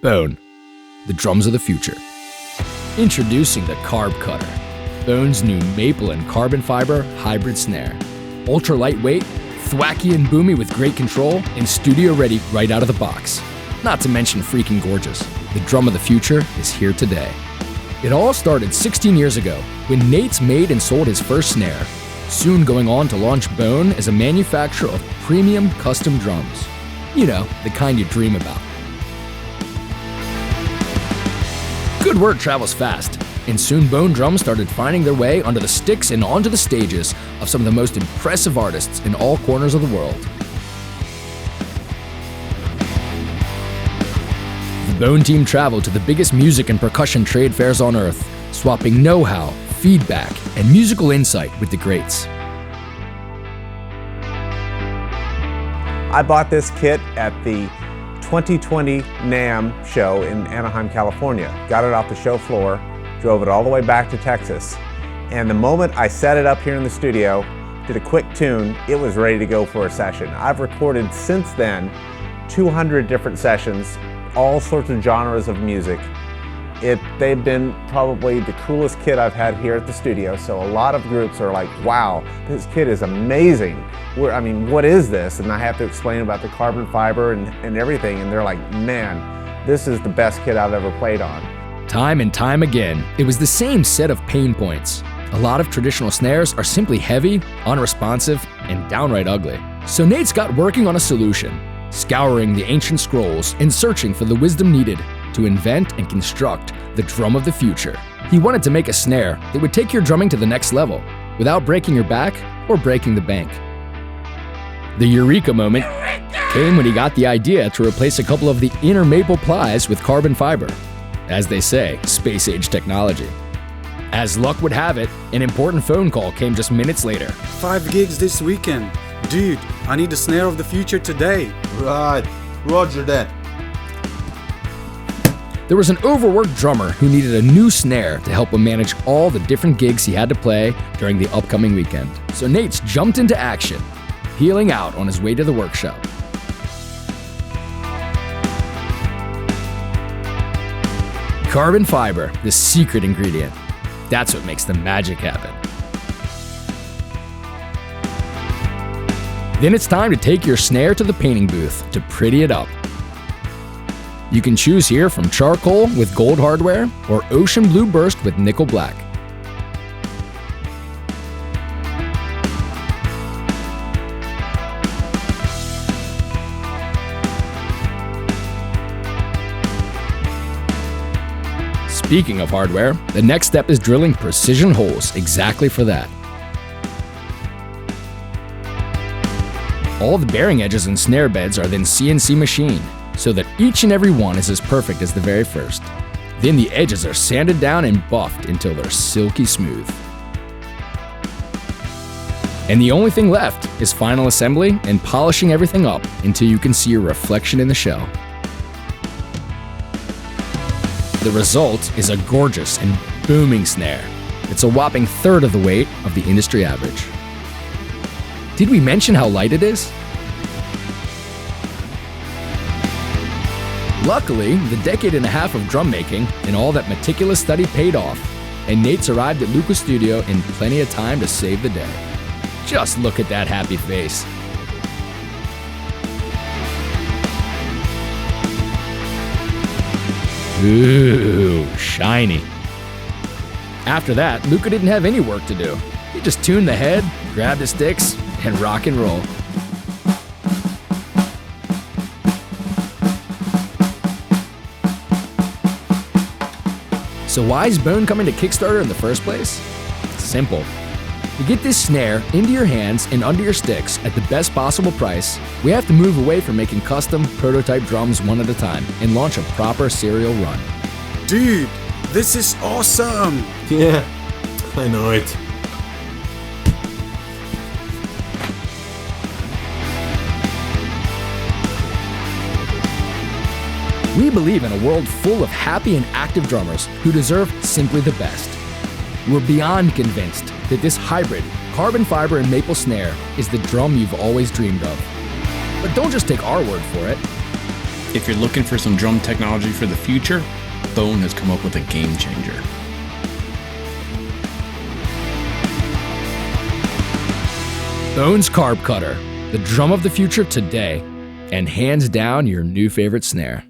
Bone, the drums of the future. Introducing the CARBCUTTER, Bone's new maple and carbon fiber hybrid snare. Ultra lightweight, thwacky and boomy with great control, and studio ready right out of the box. Not to mention freaking gorgeous. The drum of the future is here today. It all started 16 years ago when Nate's made and sold his first snare, soon going on to launch Bone as a manufacturer of premium custom drums. You know, the kind you dream about. Good word travels fast, and soon Bone drums started finding their way onto the sticks and onto the stages of some of the most impressive artists in all corners of the world. The Bone team traveled to the biggest music and percussion trade fairs on earth, swapping know-how, feedback, and musical insight with the greats. I bought this kit at the 2020 NAMM show in Anaheim, California. Got it off the show floor, drove it all the way back to Texas, and the moment I set it up here in the studio, did a quick tune, it was ready to go for a session. I've recorded since then 200 different sessions, all sorts of genres of music. They've been probably the coolest kit I've had here at the studio, so a lot of groups are like, wow, this kit is amazing. I mean, what is this? And I have to explain about the carbon fiber and everything, and they're like, man, this is the best kit I've ever played on. Time and time again, it was the same set of pain points. A lot of traditional snares are simply heavy, unresponsive, and downright ugly. So Nate's got working on a solution, scouring the ancient scrolls and searching for the wisdom needed to invent and construct the drum of the future. He wanted to make a snare that would take your drumming to the next level without breaking your back or breaking the bank. The eureka moment came when he got the idea to replace a couple of the inner maple plies with carbon fiber. As they say, space-age technology. As luck would have it, an important phone call came just minutes later. 5 gigs this weekend. Dude, I need the snare of the future today. Right, roger that. There was an overworked drummer who needed a new snare to help him manage all the different gigs he had to play during the upcoming weekend. So Nate's jumped into action, peeling out on his way to the workshop. Carbon fiber, the secret ingredient. That's what makes the magic happen. Then it's time to take your snare to the painting booth to pretty it up. You can choose here from charcoal with gold hardware or ocean blue burst with nickel black. Speaking of hardware, the next step is drilling precision holes exactly for that. All the bearing edges and snare beds are then CNC machined, so that each and every one is as perfect as the very first. Then the edges are sanded down and buffed until they're silky smooth. And the only thing left is final assembly and polishing everything up until you can see your reflection in the shell. The result is a gorgeous and booming snare. It's a whopping third of the weight of the industry average. Did we mention how light it is? Luckily, the decade and a half of drum making and all that meticulous study paid off, and Nate's arrived at Luca's studio in plenty of time to save the day. Just look at that happy face. Ooh, shiny. After that, Luca didn't have any work to do. He just tuned the head, grabbed the sticks, and rock and roll. So why is Bone coming to Kickstarter in the first place? Simple. To get this snare into your hands and under your sticks at the best possible price, we have to move away from making custom prototype drums one at a time and launch a proper serial run. Dude, this is awesome! Yeah, I know it. We believe in a world full of happy and active drummers who deserve simply the best. We're beyond convinced that this hybrid, carbon fiber and maple snare is the drum you've always dreamed of. But don't just take our word for it. If you're looking for some drum technology for the future, Bone has come up with a game changer. Bone's Carb Cutter, the drum of the future today, and hands down your new favorite snare.